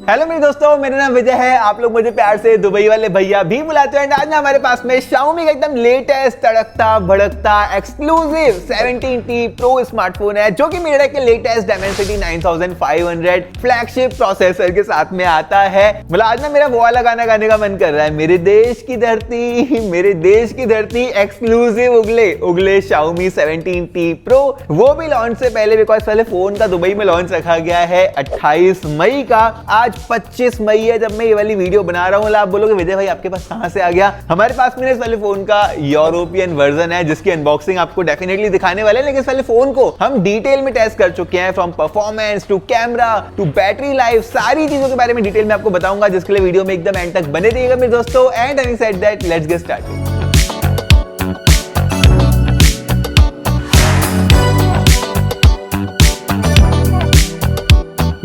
Hello मेरे दोस्तों, मेरा नाम विजय है। आप लोग मुझे प्यार से दुबई वाले भैया भी बुलाते हैं। आज ना हमारे पास में Xiaomi का एकदम लेटेस्ट तड़कता भड़कता एक्सक्लूसिव 17T Pro स्मार्टफोन है, जो कि मेरे के लेटेस्ट Dimensity 9500 फ्लैगशिप प्रोसेसर के साथ में आता है। मतलब आज ना मेरा वो वाला गाना गाने का मन कर रहा है, मेरे देश की धरती एक्सक्लूसिव उगले उगले Xiaomi 17T Pro। वो भी लॉन्च से पहले, बिकॉज पहले फोन का दुबई में लॉन्च रखा गया है 28 मई का। आज 25 मई है जब मैं ये वाली वीडियो बना रहा हूँ। आप बोलोगे विजय भाई आपके पास कहां से आ गया? हमारे पास में इस वाले फोन का यूरोपियन वर्जन है, जिसकी अनबॉक्सिंग आपको डेफिनेटली दिखाने वाले हैं। लेकिन इस वाले फोन को हम डिटेल में टेस्ट कर चुके हैं, from performance to camera to battery life, सारी चीजों के बारे में डिटेल में आपको बताऊंगा, जिसके लिए वीडियो में एकदम एंड तक बने रहिएगा मेरे दोस्तों। And having said that, let's get started.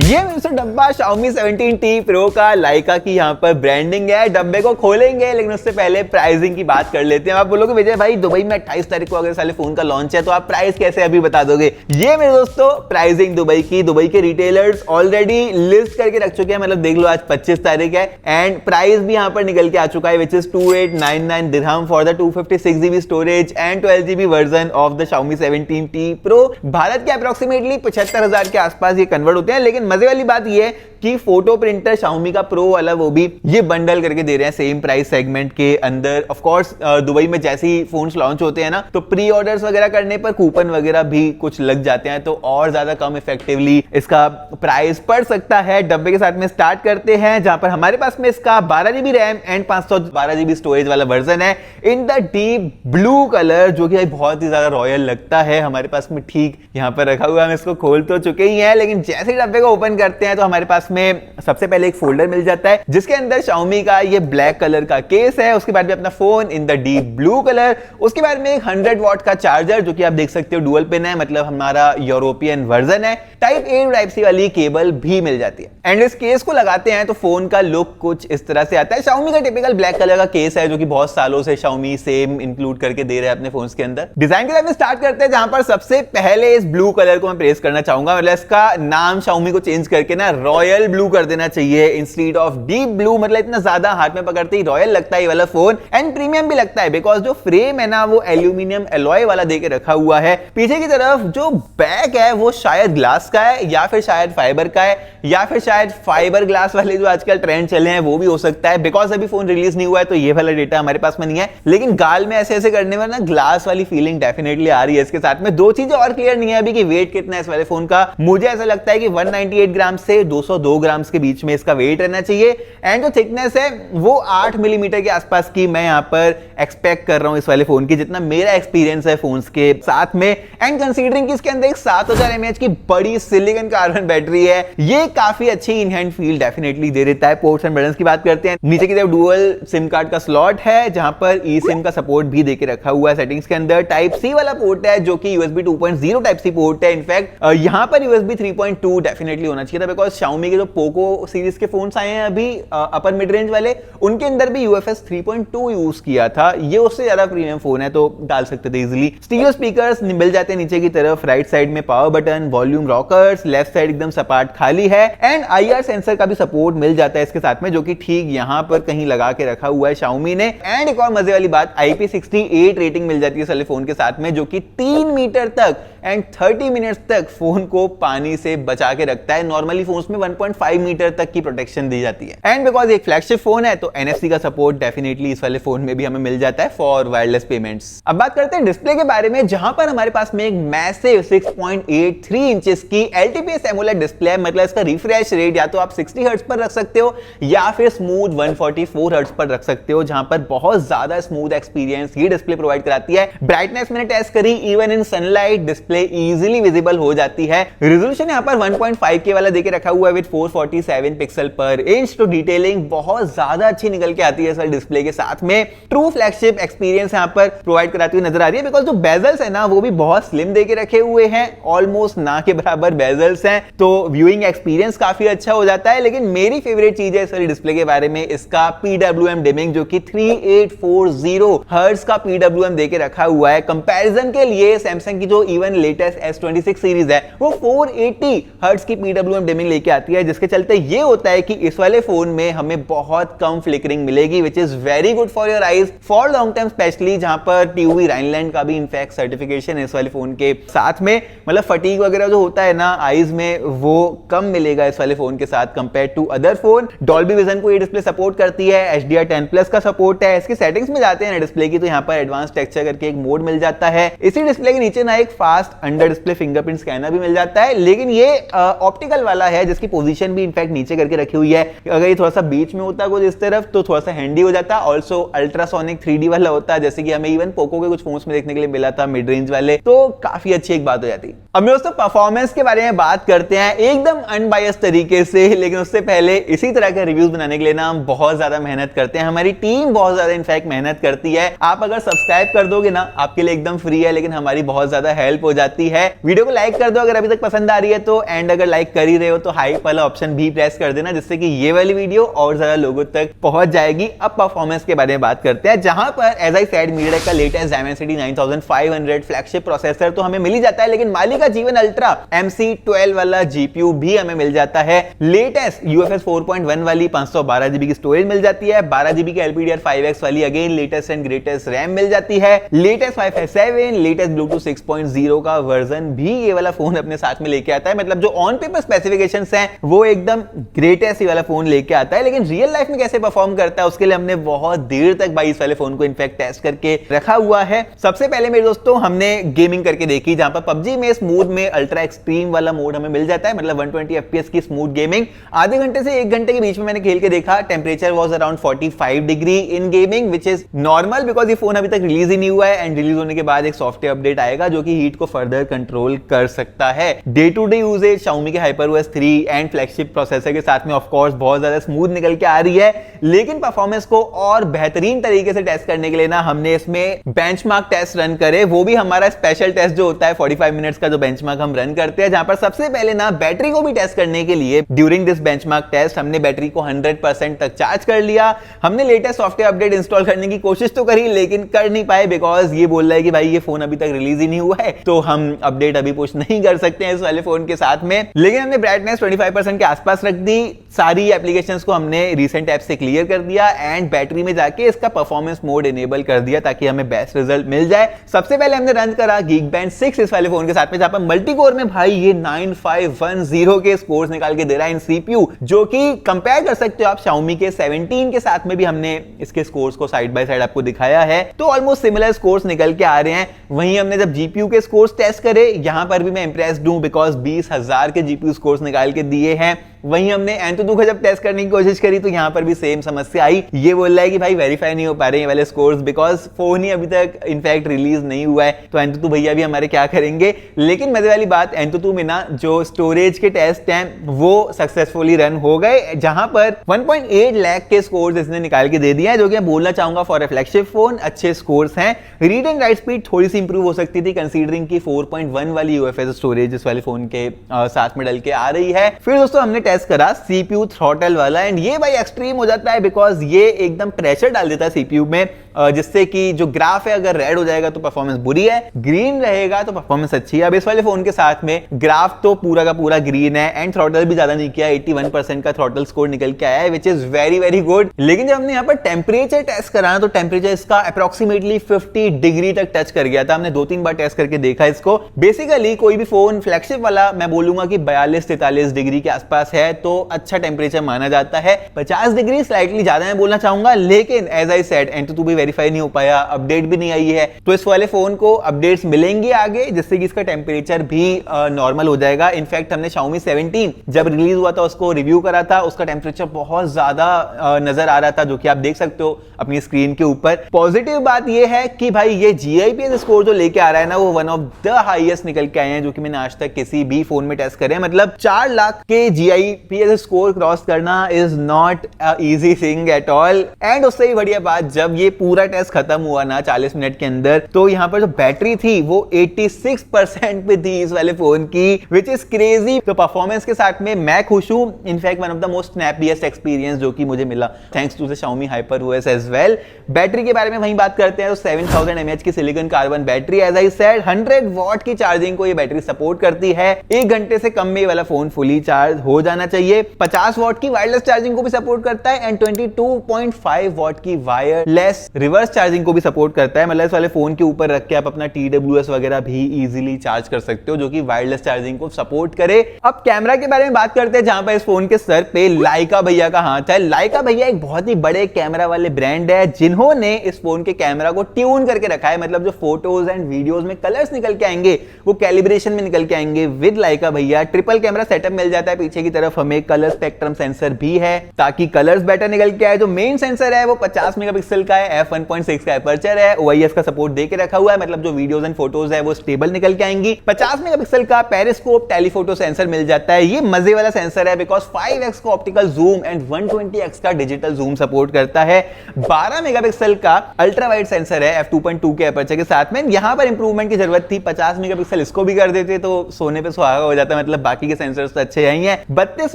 ये डब्बा Xiaomi 17T Pro का लाइका की यहाँ पर ब्रांडिंग है। डब्बे को खोलेंगे, लेकिन उससे पहले प्राइसिंग की बात कर लेते हैं। आप बोलोगे विजय भाई दुबई में 28 तारीख को अगर साले फोन का लॉन्च है तो आप प्राइस कैसे अभी बता दोगे? ये मेरे दोस्तों प्राइसिंग दुबई के रिटेलर्स ऑलरेडी लिस्ट करके रख चुके हैं। मतलब देख लो आज 25 तारीख है एंड प्राइस भी यहाँ पर निकल के आ चुका है, which is 2899 dirham for the 256GB storage and 12GB version of the Xiaomi 17T Pro। Bharat के अप्रोक्सीमेटली 75,000 के आसपास ये कन्वर्ट होते हैं। लेकिन मजे वाली बात ये है कि फोटो प्रिंटर Xiaomi का प्रो वाला वो भी ये बंडल करके दे रहे हैं सेम प्राइस सेगमेंट के अंदर। ऑफ कोर्स दुबई में जैसे ही फोन्स लॉन्च होते हैं ना, तो प्री ऑर्डर्स वगैरह करने पर कूपन वगैरह भी कुछ लग जाते हैं, तो और ज्यादा कम इफेक्टिवली इसका प्राइस पड़ सकता है। डब्बे के साथ में स्टार्ट करते हैं, जहां पर हमारे पास में इसका 12GB RAM and 512GB storage वाला वर्जन है in the deep blue colour, जो कि बहुत ही ज्यादा रॉयल लगता है। हमारे पास में ठीक यहाँ पर रखा हुआ है, हम इसको खोल तो चुके ही हैं, लेकिन जैसे ही डब्बे को ओपन करते हैं तो हमारे पास में सबसे पहले एक फोल्डर मिल जाता है, जिसके अंदर Xiaomi का ये ब्लैक कलर का केस है। उसके बाद में अपना phone in the deep blue colour. उसके बाद में एक 100 वॉट का चार्जर, जो कि आप देख सकते हो डुअल पिन है, मतलब हमारा यूरोपियन वर्जन है। टाइप ए टाइप सी वाली केबल भी मिल जाती है। एंड इस केस को लगाते हैं तो फोन का लुक कुछ इस तरह से आता है। Xiaomi का टिपिकल ब्लैक कलर का केस है, जो कि बहुत सालों से Xiaomi सेम इंक्लूड करके दे रहे हैं अपने फोन्स के अंदर। डिजाइन के साथ में स्टार्ट करते हैं, जहां पर सबसे पहले इस ब्लू कलर को मैं प्रेस करना चाहूंगा। मतलब इसका नाम Xiaomi को चेंज करके ना रॉयल ब्लू कर देना चाहिए इंस्टेड ऑफ डीप ब्लू। मतलब इतना ज्यादा हाथ में पकड़ते ही रॉयल लगता है ये वाला फोन, एंड प्रीमियम भी लगता है, बिकॉज जो फ्रेम है ना वो एल्यूमिनियम एलॉय वाला देके रखा हुआ है। पीछे की तरफ जो बैक है वो शायद ग्लास का है, या फिर शायद फाइबर का है, या फिर शायद फाइबर ग्लास वाले जो आजकल ट्रेंड चले हैं वो भी हो सकता है, बिकॉज अभी फोन रिलीज नहीं हुआ है तो ये वाला डेटा हमारे पास में नहीं है। लेकिन गाल में ऐसे ऐसे करने में ना ग्लास वाली फीलिंग डेफिनेटली आ रही है इसके साथ में। दो चीजें और क्लियर नहीं है अभी कि वेट कितना है इस वाले फोन का। मुझे ऐसा लगता है कि 198 ग्राम से 202 ग्राम के बीच में इसका वेट रहना चाहिए, एंड जो थिकनेस है वो 8 मिलीमीटर के आसपास की मैं यहां पर एक्सपेक्ट कर रहा हूं इस वाले फोन की, जितना मेरा एक्सपीरियंस है फोन्स के साथ में। एंड कंसीडरिंग कि इसके अंदर एक 7000 mAh की बड़ी सिलिकॉन कार्बन बैटरी है, ये काफी अच्छी in hand feel definitely they देता है। पोर्ट्स एंड बटन्स की बात करते हैं, नीचे की तरफ डुअल सिम कार्ड का स्लॉट है, जहां पर ई सिम का सपोर्ट भी देके रखा हुआ है। सेटिंग्स के अंदर टाइप सी वाला पोर्ट है, जो कि USB 2.0 टाइप सी पोर्ट है। इनफैक्ट यहां पर USB 3.2 डेफिनेटली होना चाहिए था, बिकॉज Xiaomi के जो पोको सीरीज के फोन्स आए हैं अभी अपर मिड रेंज वाले, उनके अंदर भी UFS 3.2 यूज किया था। ये उससे ज्यादा प्रीमियम फोन है तो डाल सकते थे इजीली। स्टीरियो स्पीकर्स मिल जाते हैं नीचे की तरफ, राइट साइड में power button, volume rockers, left side एकदम सपाट खाली है, एंड IR सेंसर का भी सपोर्ट मिल जाता है इसके साथ में, जो कि ठीक यहां पर कहीं लगा के रखा हुआ है Xiaomi ने। एंड एक और मजे वाली बात, IP68 रेटिंग मिल जाती है साले फोन के साथ में, जो कि 3 मीटर तक एंड 30 मिनट्स तक फोन को पानी से बचा के रखता है। नॉर्मली फोन्स में 1.5 मीटर तक की प्रोटेक्शन दी जाती है। एंड बिकॉज एक फ्लैगशिप फोन है तो NFC का सपोर्ट डेफिनेटली इस वाले फोन में भी हमें मिल जाता है फॉर वायरलेस पेमेंट्स। अब बात करते हैं डिस्प्ले के बारे में, जहां पर हमारे पास में एक मैसिव 6.83 इंचेस की LTPS AMOLED डिस्प्ले है। मतलब इसका रिफ्रेश रेट या तो आप 60 हर्ट्ज पर रख सकते हो या फिर स्मूथ 144 हर्ट्ज पर रख सकते हो, जहां पर बहुत ज्यादा स्मूथ एक्सपीरियंस ये डिस्प्ले प्रोवाइड कराती है। ब्राइटनेस मैंने टेस्ट करी, even in sunlight display easily visible हो जाती है। रेजोल्यूशन यहां पर 1.5K वाला देके रखा हुआ है विद 447 पिक्सल पर इंच, तो डिटेलिंग बहुत ज्यादा अच्छी निकल के आती है इस डिस्प्ले के साथ में। ट्रू फ्लैगशिप एक्सपीरियंस यहां पर प्रोवाइड कराती हुई नजर आ रही है, बिकॉज जो बेजल्स है ना वो भी बहुत स्लिम देके रखे हुए हैं, ऑलमोस्ट ना के बराबर बेजल्स हैं, तो व्यूइंग एक्सपीरियंस काफी अच्छा हो जाता है। लेकिन मेरी फेवरेट चीज है इस डिस्प्ले के बारे में इसका PWM डिमिंग, जो कि 3840 हर्ट्ज का PWM देके रखा हुआ है। कंपैरिजन के लिए सैमसंग की जो इवन लेटेस्ट S26 सीरीज है वो 480 हर्ट्ज की PWM डिमिंग लेके आती है, है, जिसके चलते ये होता है कि इस वाले फोन में हमें बहुत कम फ्लिकरिंग मिलेगी, which is very good for your eyes for long time, specially जहां पर TUV राइनलैंड का भी इनफैक्ट सर्टिफिकेशन है इस वाले फोन के साथ में। मतलब फटीग वगैरह जो होता है ना आईज में, वो कम मिलेगा इस वाले फोन के साथ compare to other phone. Dolby Vision को ये डिस्प्ले सपोर्ट करती है, HDR10+ का सपोर्ट है। इसकी सेटिंग्स में जाते हैं ना डिस्प्ले की, तो यहाँ पर एडवांस टेक्सचर करके एक मोड मिल जाता है। इसी डिस्प्ले के नीचे ना एक fast under display fingerprint scanner भी मिल जाता है, लेकिन ये ऑप्टिकल वाला है, जिसकी पोजीशन भी इनफैक्ट नीचे करके रखी हुई है। अगर ये थोड़ा सा बीच में होता कुछ इस तरफ तो थोड़ा सा हैंडी हो जाता। ऑल्सो अल्ट्रासोनिक 3D वाला होता है, जैसे कि हमें इवन पोको के कुछ फोन्स में देखने के लिए मिला था मिड रेंज वाले, तो काफी अच्छी एक बात हो जाती। अब दोस्तों परफॉर्मेंस के बारे में बात करते हैं एकदम अनबायस तरीके से, लेकिन उससे पहले इसी तरह के रिव्यूज बनाने के लिए ना हम बहुत ज्यादा मेहनत करते हैं, हमारी टीम बहुत ज्यादा इनफैक्ट मेहनत करती है। आप अगर सब्सक्राइब कर दोगे ना, आपके लिए एकदम फ्री है, लेकिन हमारी बहुत ज्यादा हेल्प हो जाती है। वीडियो को लाइक कर दो अगर अभी तक पसंद आ रही है तो, एंड अगर लाइक कर ही रहे हो तो हाइप वाला ऑप्शन भी प्रेस कर देना, जिससे कि ये वाली वीडियो और ज्यादा लोगों तक पहुंच जाएगी। अब परफॉर्मेंस के बारे में बात करते हैं, जहां पर एज आई सेड MediaTek का लेटेस्ट Dimensity 9500 फ्लैगशिप प्रोसेसर तो हमें मिल ही जाता है, लेकिन मालिका जीवन अल्ट्रा MC12 वाला GPU भी हमें मिल जाता है। लेटेस्ट UFS 4.1 वाली 512 GB की स्टोरेज मिल जाती है, 12 GB की LPDDR5X वाली again latest and greatest RAM मिल जाती है, लेटेस्ट Wi-Fi 7, लेटेस्ट Bluetooth 6.0 का वर्जन भी ये वाला फोन अपने साथ में लेके आता है। मतलब जो ऑन पेपर स्पेसिफिकेशंस हैं वो एकदम ग्रेटेस्ट ही वाला फोन लेके आता है, लेकिन रियल लाइफ में कैसे परफॉर्म करता है उसके लिए हमने बहुत देर तक भाई इस वाले फोन को इनफैक्ट टेस्ट करके रखा हुआ है। सबसे पहले मेरे दोस्तों हमने गेमिंग करके देखी, जहां पर PUBG में स्मूथ में अल्ट्रा एक्सट्रीम वाला मोड हमें मिल जाता है, मतलब 120 FPS की स्मूथ गेमिंग। आधे घंटे से 1 घंटे के बीच में मैंने खेल के देखा, temperature was around 45 degree in gaming, which is normal because ये फोन अभी तक रिलीज ही नहीं हुआ है, एंड रिलीज होने के बाद एक सॉफ्टवेयर अपडेट आएगा जो कि हीट को फर्दर कंट्रोल कर सकता है। Day to day usage Xiaomi के HyperOS 3 एंड फ्लैगशिप प्रोसेसर के साथ में ऑफ कोर्स बहुत ज्यादा स्मूथ निकल के आ रही है, लेकिन परफॉर्मेंस को और बेहतरीन तरीके से टेस्ट करने के लिए ना हमने इसमें बेंचमार्क टेस्ट रन करे। वो भी हमारा स्पेशल टेस्ट जो होता है 45 मिनट्स का, जो बेंचमार्क हम रन करते हैं, जहां पर सबसे पहले ना बैटरी को भी टेस्ट करने के लिए ड्यूरिंग दिस बेंचमार्क टेस्ट हमने बैटरी को 100% तक चार्ज कर लिया। हमने लेटेस्ट सॉफ्टवेयर अपडेट इंस्टॉल करने की कोशिश तो करी, लेकिन कर नहीं पाए बिकॉज ये बोल रहा है कि भाई ये फोन अभी तक रिलीज ही नहीं हुआ है, तो हम अपडेट अभी पुश नहीं कर सकते हैं इस वाले फोन के साथ में। लेकिन हमने ब्राइटनेस 25% के आसपास रख दी, सारी एप्लीकेशंस को हमने रीसेंट ऐप से क्लियर कर दिया, एंड बैटरी में जाके इसका परफॉर्मेंस मोड इनेबल कर दिया ताकि हमें बेस्ट रिजल्ट मिल जाए। सबसे पहले हमने रन करा Geekbench 6 इस वाले फोन के साथ में, जहां पर मल्टी कोर में भाई ये 9510 के स्कोर्स निकाल के दे रहा है इन CPU, जो कि कंपेयर कर सकते हो आप Xiaomi के 17 के साथ में भी हमने इसके स्कोर्स को साइड बाय साइड आपको दिखाया है, तो ऑलमोस्ट सिमिलर स्कोर्स निकल के आ रहे हैं। वहीं हमने जब GPU के स्कोर्स टेस्ट करे, यहां पर भी मैं इंप्रेस्ड हूं बिकॉज 20,000 के GPU स्कोर्स निकाल के दिए हैं। वहीं हमने Antutu का जब टेस्ट करने की कोशिश करी तो यहां पर भी सेम समस्या आई, ये बोल रहा है कि भाई वेरीफाई नहीं हो पा रहे हैं वाले स्कोर्स बिकॉज फोन ही अभी तक इनफैक्ट रिलीज नहीं हुआ है, तो Antutu भैया भी हमारे क्या करेंगे। लेकिन मजे वाली बात Antutu में ना जो स्टोरेज के टेस्ट हैं वो सक्सेसफुली रन हो गए, जहां पर 1.8 लाख के स्कोर्स इसने निकाल के दे दिए हैं, जो कि मैं बोलना चाहूंगा फॉर ए फ्लैगशिप फोन अच्छे स्कोर्स हैं। रीड एंड राइट स्पीड थोड़ी सी इंप्रूव हो सकती थी कंसीडरिंग की 4.1 वाली UFS स्टोरेज इस वाले फोन के साथ में डल के आ रही है। फिर दोस्तों हमने टेस्ट करा CPU थ्रॉटल वाला, एंड ये भाई एक्सट्रीम हो जाता है बिकॉज ये एकदम प्रेशर डाल देता है CPU में, जिससे कि जो ग्राफ है अगर रेड हो जाएगा तो परफॉर्मेंस बुरी है, ग्रीन रहेगा तो परफॉर्मेंस अच्छी है। अब इस वाले फोन के साथ में ग्राफ तो पूरा का पूरा ग्रीन है, एंड थ्रॉटल भी ज्यादा नहीं किया, 81% का थ्रॉटल स्कोर निकल के आया है, which is very very good. लेकिन जब हमने यहाँ पर टेम्परेचर टेस्ट करा तो टेम्परेचर इसका अप्रोक्सीमेटली 50 डिग्री तक टच कर गया था। हमने 2-3 बार टेस्ट करके देखा इसको। बेसिकली कोई भी फोन फ्लैगशिप वाला मैं बोलूंगा कि 42-43 डिग्री के आसपास है तो अच्छा टेम्परेचर माना जाता है। 50 डिग्री स्लाइटली ज्यादा मैं बोलना चाहूंगा, लेकिन एज आई सेड Antutu भी वेरीफाई नहीं हो पाया, अपडेट भी नहीं आई है, तो इस वाले फोन को अपडेट्स मिलेंगे आगे जिससे कि इसका टेम्परेचर भी नॉर्मल हो जाएगा। इनफैक्ट हमने Xiaomi 17 जब रिलीज हुआ था उसको रिव्यू करा था, उसका टेम्परेचर बहुत ज्यादा नजर आ रहा था, जो कि आप देख सकते हो अपनी स्क्रीन के ऊपर। पॉजिटिव बात यह है कि भाई ये GIPS स्कोर जो लेके आ रहा है ना, वो वन ऑफ द हाईएस्ट निकल के आए हैं जो कि मैंने आज तक किसी भी फोन में टेस्ट करे। मतलब 4 लाख के GIPS स्कोर क्रॉस करना is not easy thing at all. And उससे ही बढ़िया बात, जब ये पूरा पूरा टेस्ट खत्म हुआ ना 40 मिनट के अंदर, तो यहाँ पर जो बैटरी थी वो 86% पे थी इस वाले फोन की, विच इज क्रेजी। तो परफॉर्मेंस के साथ में मैं खुश हूँ। In fact one of the most snappiest experience जो कि मुझे मिला thanks to the Xiaomi HyperOS as well. Battery के बारे में वहीं बात करते हैं तो 7000 mAh की silicon carbon battery, as I said 100 watt की चार्जिंग को ये बैटरी सपोर्ट करती है। 1 घंटे से कम में ये वाला फोन फुली चार्ज हो जाना चाहिए। 50 वॉट की वायरलेस चार्जिंग को भी सपोर्ट करता है एंड 22.5 वॉट की वायरलेस रिवर्स चार्जिंग को भी सपोर्ट करता है। मतलब इस वाले फोन के ऊपर रख के आप अपना TWS वगैरह भी इजीली चार्ज कर सकते हो, जो कि वायरलेस चार्जिंग को सपोर्ट करे। अब कैमरा के बारे में बात करते हैं, जहां पर इस फोन के सर पे लाइका भैया का हाथ है। लाइका भैया एक बहुत ही बड़े कैमरा वाले ब्रांड है जिन्होंने इस फोन के कैमरा को ट्यून करके रखा है। मतलब जो फोटोज एंड वीडियोस में कलर्स निकल के आएंगे वो कैलिब्रेशन में निकल के आएंगे विद लाइका भैया। ट्रिपल कैमरा सेटअप मिल जाता है, पीछे की तरफ हमें कलर स्पेक्ट्रम सेंसर भी है ताकि कलर्स बेटर निकल के आए। जो मेन सेंसर है वो 50 मेगापिक्सल का है, f1.6 का एपर्चर है, OIS का सपोर्ट देके रखा हुआ है। मतलब जो वीडियोस एंड फोटोज है वो स्टेबल निकल के आएंगी। 50 मेगापिक्सल का पेरिस्कोप टेलीफोटो सेंसर मिल जाता है। ये मजे वाला सेंसर है बिकॉज 5x का ऑप्टिकल जूम एंड 120x का डिजिटल जूम सपोर्ट करता है। 12 मेगापिक्सल का अल्ट्रा वाइड सेंसर है f2.2 के एपर्चर के साथ में। यहां पर इंप्रूवमेंट की जरूरत थी, 50 मेगापिक्सल इसको भी कर देते तो सोने पे सुहागा हो जाता। मतलब बाकी के सेंसर्स तो अच्छे ही हैं। 32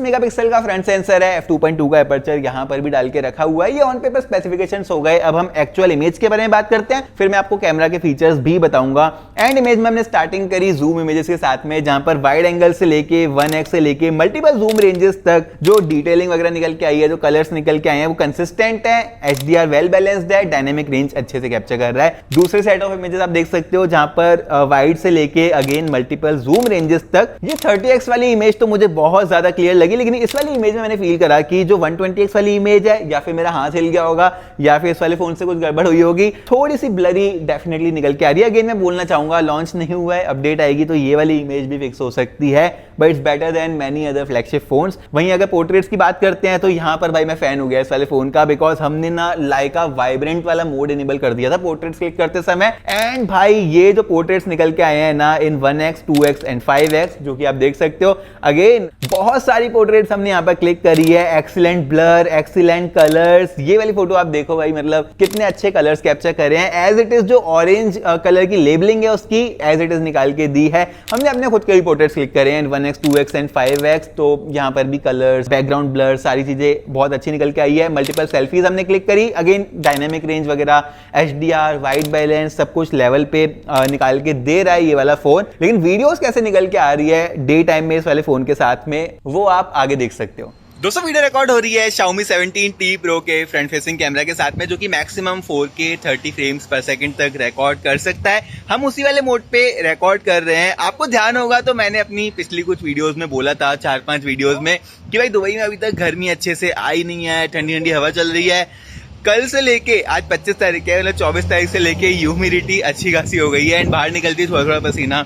मेगापिक्सल का फ्रंट सेंसर है, f2.2 का एपर्चर यहां पर भी डाल के रखा हुआ है। ये ऑन पेपर स्पेसिफिकेशंस हो गए। अब हम एक्चुअल इमेज के बारे में बात करते हैं, फिर मैं आपको कैमरा के फीचर्स भी बताऊंगा। एंड इमेज में हमने स्टार्टिंग करी जूम इमेजेस के साथ में, जहां पर वाइड एंगल से लेके 1x से लेके मल्टीपल जूम रेंजेस तक जो डिटेलिंग वगैरह निकल के आई है, जो कलर्स निकल के आए हैं वो कंसिस्टेंट है। HDR वेल बैलेंस्ड है, डायनेमिक रेंज अच्छे से कैप्चर कर रहा है। दूसरे सेट ऑफ इमेजेस आप देख सकते हो जहां पर वाइड से लेके अगेन मल्टीपल जूम रेंजेस तक। ये 30x वाली इमेज तो मुझे बहुत ज्यादा क्लियर लगी, लेकिन इस वाली इमेज में मैंने फील करा कि जो 120x वाली इमेज है या फिर मेरा हाथ हिल गया होगा या फिर इस वाले फोन से कुछ गड़बड़ हुई होगी, थोड़ी सी ब्लरी डेफिनेटली निकल के आ रही है। अगेन मैं बोलना चाहूंगा लॉन्च नहीं हुआ है, अपडेट आएगी तो ये वाली इमेज भी फिक्स हो सकती है, but it's better than many other flagship phones. वहीं अगर पोर्ट्रेट्स की बात करते हैं तो यहाँ पर भाई मैं फैन हो गया इस वाले फोन का, बिकॉज हमने ना लाइका वाइब्रेंट वाला मोड इनेबल कर दिया था पोर्ट्रेट्स क्लिक करते समय। एंड भाई ये जो पोर्ट्रेट्स निकल के आए हैं ना इन 1x 2x एंड 5x, जो कि आप देख सकते हो, अगेन बहुत सारी पोर्ट्रेट्स हमने यहाँ पर क्लिक करी है। Excellent blur, excellent colours. ये वाली फोटो आप देखो भाई, मतलब कितने अच्छे कलर्स कैप्चर करे हैं। एज इट इज जो ऑरेंज कलर की लेबलिंग है उसकी एज इट इज निकाल के दी है। हमने अपने खुद के भी पोर्ट्रेट्स क्लिक करे हैं 1x 2x एंड 5x, तो यहाँ पर भी कलर्स, बैकग्राउंड ब्लर, सारी चीजें बहुत अच्छी निकल के आई है। मल्टीपल सेल्फीज हमने क्लिक करी, अगेन डायनेमिक रेंज वगैरह, HDR, वाइट बैलेंस, सब कुछ लेवल पे निकाल के दे रहा है ये वाला फोन। लेकिन वीडियोस कैसे निकल के आ रही है डे टाइम में इस वाले फोन के साथ में, वो आप आगे देख सकते हो। दोस्तों वीडियो रिकॉर्ड हो रही है Xiaomi 17T Pro के फ्रंट फेसिंग कैमरा के साथ में, जो कि मैक्सिमम 4K 30 फ्रेम्स पर सेकंड तक रिकॉर्ड कर सकता है। हम उसी वाले मोड पे रिकॉर्ड कर रहे हैं। आपको ध्यान होगा तो मैंने अपनी पिछली कुछ वीडियोस में बोला था, 4-5 वीडियोस में, कि भाई दुबई में अभी तक गर्मी अच्छे से आई नहीं है, ठंडी ठंडी हवा चल रही है। कल से लेके आज 25 तारीख है, मतलब 24 तारीख से लेके ह्यूमिडिटी अच्छी खासी हो गई है एंड बाहर निकलती है थोड़ा थोड़ा पसीना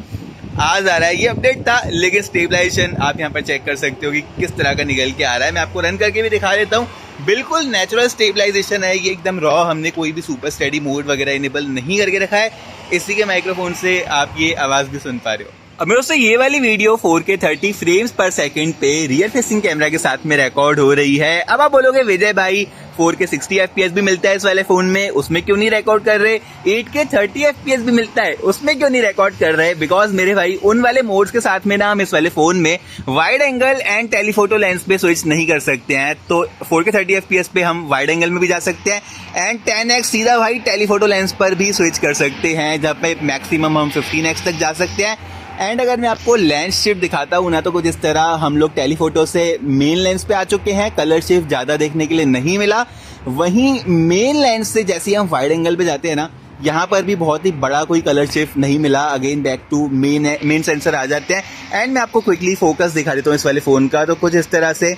आ जा रहा है। ये अपडेट था, लेकिन स्टेबलाइजेशन आप यहाँ पर चेक कर सकते हो कि किस तरह का निकल के आ रहा है। मैं आपको रन करके भी दिखा देता हूँ। बिल्कुल नेचुरल स्टेबलाइजेशन है ये, एकदम रॉ। हमने कोई भी सुपर स्टेडी मोड वगैरह इनेबल नहीं करके रखा है। इसी के माइक्रोफोन से आप ये आवाज भी सुन पा रहे हो। अब मेरे दोस्तों ये वाली वीडियो 4K 30 फ्रेम्स पर सेकंड पे रियर फेसिंग कैमरा के साथ में रिकॉर्ड हो रही है। अब आप बोलोगे विजय भाई 4K 60 FPS भी मिलता है इस वाले फोन में, उसमें क्यों नहीं रिकॉर्ड कर रहे? 8K 30 FPS भी मिलता है, उसमें क्यों नहीं रिकॉर्ड कर रहे? बिकॉज मेरे भाई उन वाले मोड्स के साथ में ना हम इस वाले फोन में wide angle and telephoto lens पे स्विच नहीं कर सकते हैं। तो 4K 30 FPS पे हम वाइड एंगल में भी जा सकते हैं एंड 10x सीधा भाई टेलीफोटो लेंस पर भी स्विच कर सकते हैं, जहाँ पे मैक्सिमम हम 15x तक जा सकते हैं। एंड अगर मैं आपको लेंस शिफ्ट दिखाता हूँ ना, तो कुछ इस तरह हम लोग टेलीफोटो से मेन लेंस पे आ चुके हैं। कलर शिफ्ट ज़्यादा देखने के लिए नहीं मिला। वहीं मेन लेंस से जैसे हम वाइड एंगल पे जाते हैं ना, यहाँ पर भी बहुत ही बड़ा कोई कलर शिफ्ट नहीं मिला। Again back to main sensor आ जाते हैं। एंड मैं आपको क्विकली फोकस दिखा देता हूँ इस वाले फ़ोन का, तो कुछ इस तरह से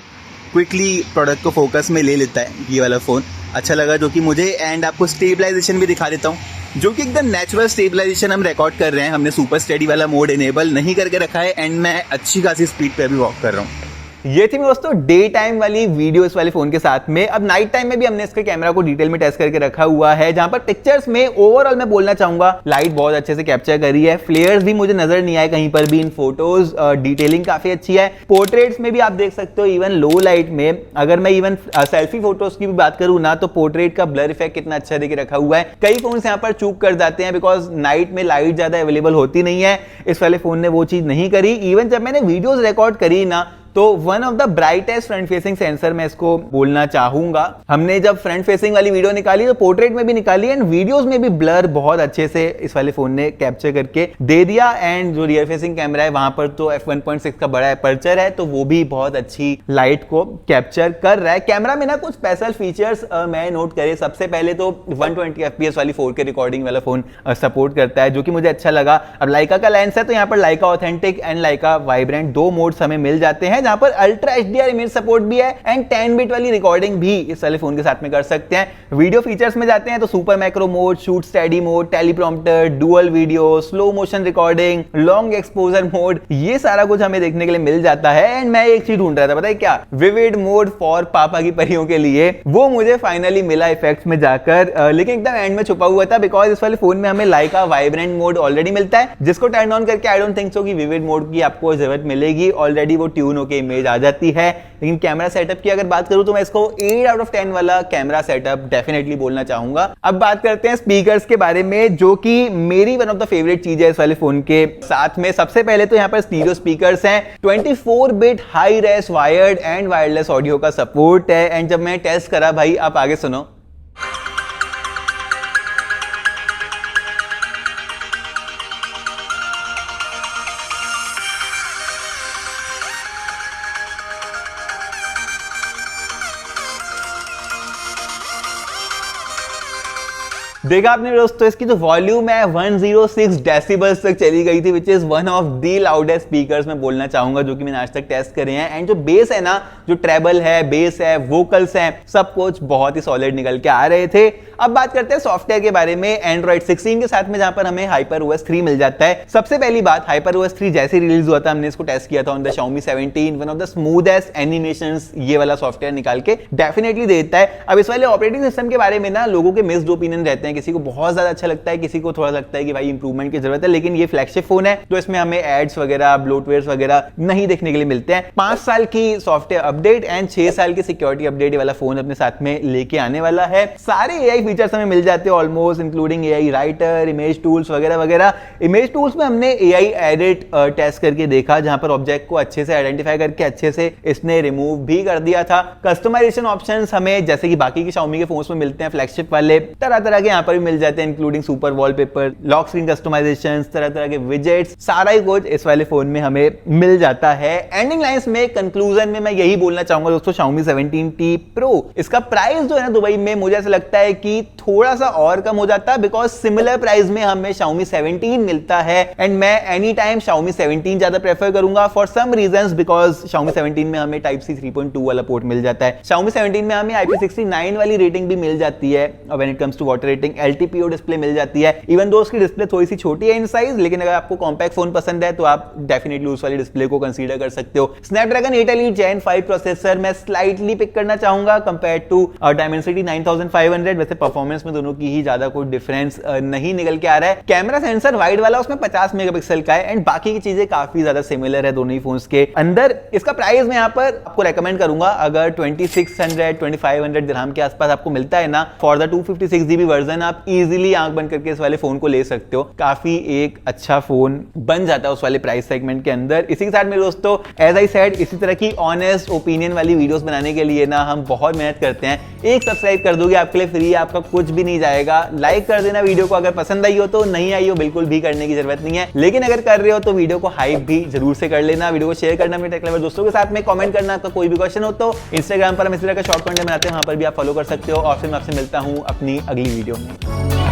क्विकली प्रोडक्ट को फोकस में ले लेता है ये वाला फ़ोन। अच्छा लगा जो कि मुझे। एंड आपको स्टेबलाइजेशन भी दिखा देता हूँ, जो कि एकदम नेचुरल स्टेबलाइजेशन हम रिकॉर्ड कर रहे हैं। हमने सुपर स्टेडी वाला मोड इनेबल नहीं करके रखा है एंड मैं अच्छी खासी स्पीड पे अभी वॉक कर रहा हूँ। ये थी दोस्तों डे टाइम वाली वीडियो इस वाले फोन के साथ में। अब नाइट टाइम में भी हमने इसके कैमरा को डिटेल में टेस्ट करके रखा हुआ है, जहां पर पिक्चर्स में ओवरऑल मैं बोलना चाहूंगा लाइट बहुत अच्छे से कैप्चर करी है, फ्लेयर्स भी मुझे नजर नहीं आए कहीं पर भी इन फोटोज, डिटेलिंग काफी अच्छी है। पोर्ट्रेट्स में भी आप देख सकते हो इवन लो लाइट में, अगर मैं इवन सेल्फी फोटोज की भी बात करूं ना, तो पोर्ट्रेट का ब्लर इफेक्ट कितना अच्छा देके रखा हुआ है। कई फोन यहाँ पर चूक कर जाते हैं बिकॉज नाइट में लाइट ज्यादा अवेलेबल होती नहीं है, इस वाले फोन ने वो चीज नहीं करी। इवन जब मैंने वीडियोस रिकॉर्ड करी ना, तो one of the brightest front facing sensor मैं इसको बोलना चाहूंगा। हमने जब फ्रंट फेसिंग वाली वीडियो निकाली तो पोर्ट्रेट में भी निकाली एंड वीडियोस में भी ब्लर बहुत अच्छे से इस वाले फोन ने कैप्चर करके दे दिया। एंड जो रियर फेसिंग कैमरा है वहां पर तो f1.6 का बड़ा अपर्चर है, तो वो भी बहुत अच्छी लाइट को कैप्चर कर रहा है। कैमरा में ना कुछ स्पेशल फीचर्स मैं नोट करे। सबसे पहले तो 120 FPS वाली 4K रिकॉर्डिंग वाला फोन सपोर्ट करता है, जो कि मुझे अच्छा लगा। अब लाइका का लेंस है तो यहाँ पर लाइका ऑथेंटिक एंड लाइका वाइब्रेंट दो मोड्स हमें मिल जाते हैं, जहां पर अल्ट्रा HDR इमेज सपोर्ट भी है एंड 10 बिट वाली रिकॉर्डिंग भी इस वाले फोन के साथ में कर सकते हैं। वीडियो फीचर्स में जाते हैं तो super macro mode, shoot steady mode, teleprompter, dual video, slow motion recording, long exposure mode, ये सारा कुछ हमें देखने के लिए मिल जाता है। एंड मैं एक चीज ढूंढ रहा था, पता है क्या, विविड मोड फॉर पापा की परियों के लिए, वो मुझे फाइनली मिला इफेक्ट्स में जाकर, लेकिन एकदम एंड में छुपा हुआ था बिकॉज इस वाले फोन में हमें लाइका वाइब्रेंट मोड ऑलरेडी मिलता है, जिसको टर्न ऑन करके आई डोंट थिंक सो कि विविड मोड की आपको जरूरत मिलेगी, ऑलरेडी वो ट्यून होकर इमेज आ जाती है। लेकिन कैमरा सेटअप की अगर बात करूं तो मैं इसको 8 आउट ऑफ 10 वाला कैमरा सेटअप डेफिनेटली बोलना चाहूंगा। अब बात करते हैं स्पीकर्स के बारे में, जो कि मेरी वन ऑफ द फेवरेट चीज है इस वाले फोन के साथ में। सबसे पहले तो यहाँ पर स्टीरियो स्पीकर्स हैं, 24 bit high res wired and wireless audio का सपोर्ट है। एंड जब मैं टेस्ट करा भाई, आप आगे सुनो, देखा आपने दोस्तों, इसकी जो वॉल्यूम है 106 डेसिबल्स तक चली गई थी, which is one of the loudest speakers मैं बोलना चाहूंगा जो कि मैंने आज तक टेस्ट करे हैं। एंड जो बेस है ना, जो ट्रेबल है, बेस है, वोकल्स हैं, सब कुछ बहुत ही सॉलिड निकल के आ रहे थे। अब बात करते हैं सॉफ्टवेयर के बारे में। एंड्रॉइड 16 के साथ में जहां पर हमें HyperOS 3 मिल जाता है। सबसे पहली बात, HyperOS 3 जैसे रिलीज हुआ था, हमने इसको टेस्ट किया था on the Xiaomi 17, one of the smoothest animations ये वाला सॉफ्टवेयर निकाल के डेफिनेटली देता है। अब इस वाले ऑपरेटिंग सिस्टम के बारे में ना लोगों के मिक्स्ड ओपिनियन रहते हैं, किसी को बहुत ज्यादा अच्छा लगता है, किसी को थोड़ा लगता है कि भाई इंप्रूवमेंट की जरूरत है। लेकिन ये फ्लैगशिप फोन है तो इसमें हमें एड्स वगैरह, ब्लोटवेयर वगैरह नहीं देखने के लिए मिलते हैं। 5 साल की सॉफ्टवेयर अपडेट एंड 6 साल की सिक्योरिटी अपडेट वाला फोन अपने साथ में लेके आने वाला है। सारे AI फीचर्स हमें मिल जाते हैं almost, including AI writer, image tools वगैरह वगैरह। इमेज टूल्स में हमने AI एडिट टेस्ट करके देखा, जहां पर ऑब्जेक्ट को अच्छे से आइडेंटिफाई करके अच्छे से इसने रिमूव भी कर दिया था। कस्टमाइजेशन ऑप्शंस हमें जैसे कि बाकी के Xiaomi के फोन्स में मिलते हैं, फ्लैगशिप वाले तरह तरह के यहाँ पर भी मिल जाते हैं, including super wallpaper, lock screen customisations, तरह तरह के विजेट्स, सारा ही कुछ इस वाले फोन में हमें मिल जाता है। एंडिंग लाइंस में, कंक्लूजन में मैं यही बोलना चाहूंगा दोस्तों, Xiaomi 17T Pro, इसका प्राइस जो है ना दुबई में, मुझे ऐसा लगता है कि थोड़ा सा और कम हो जाता है बिकॉज सिमिलर प्राइस में हमें Xiaomi 17 मिलता है। एंड मैं एनी टाइम Xiaomi 17 ज्यादा प्रेफर करूंगा for some reasons, because Xiaomi 17 में हमें Type-C 3.2 वाला पोर्ट मिल जाता है। Xiaomi 17 में हमें IP69 वाली रेटिंग भी मिल जाती है when it comes to water rating, LTPO display मिल जाती है। इवन दो उसकी डिस्प्ले थोड़ी सी छोटी है इन साइज, लेकिन अगर आपको कॉम्पैक्ट फोन पसंद है तो आप डेफिनेटली उस वाली डिस्प्ले को कंसीडर कर सकते हो। Snapdragon 8 Elite Gen 5 प्रोसेसर मैं स्लाइटली पिक करना चाहूंगा कंपेयर टू Dimensity 9500। वैसे परफॉर्मेंस में दोनों की ही ज्यादा कोई डिफरेंस नहीं निकल के आ रहा है। कैमरा सेंसर वाइड वाला उसमें 50 मेगापिक्सल का है एंड बाकी की चीजें काफी ज्यादा सिमिलर है दोनों ही फोन्स के अंदर। इसका प्राइस मैं यहाँ पर आपको रेकमेंड करूंगा, अगर 2600-2500 दिरहम के आसपास आपको मिलता है ना फॉर द 256GB वर्जन, आप इजीली आंख बंद करके इस वाले फोन को ले सकते हो। काफी एक अच्छा फोन बन जाता है उस वाले प्राइस सेगमेंट के अंदर। इसी के साथ मेरे दोस्तों, एज आई सेड, इसी तरह की ऑनेस्ट ओपिनियन वाली वीडियोस बनाने के लिए ना हम बहुत मेहनत करते हैं। एक सब्सक्राइब कर दोगे आपके लिए फ्री है, आपका कुछ भी नहीं जाएगा। लाइक कर देना वीडियो को, अगर पसंद आई हो तो, नहीं आई हो बिल्कुल भी करने की जरूरत नहीं है। लेकिन अगर कर रहे हो तो वीडियो को हाइप भी जरूर से कर लेना, वीडियो को शेयर करना अपने टेक लवर दोस्तों के साथ में, कमेंट करना आपका कोई भी क्वेश्चन हो तो। इंस्टाग्राम पर हम इस तरह का शॉर्ट कंटेंट बनाते हैं, वहां पर भी आप फॉलो कर सकते हो। और फिर मैं आपसे मिलता हूं अपनी अगली वीडियो में।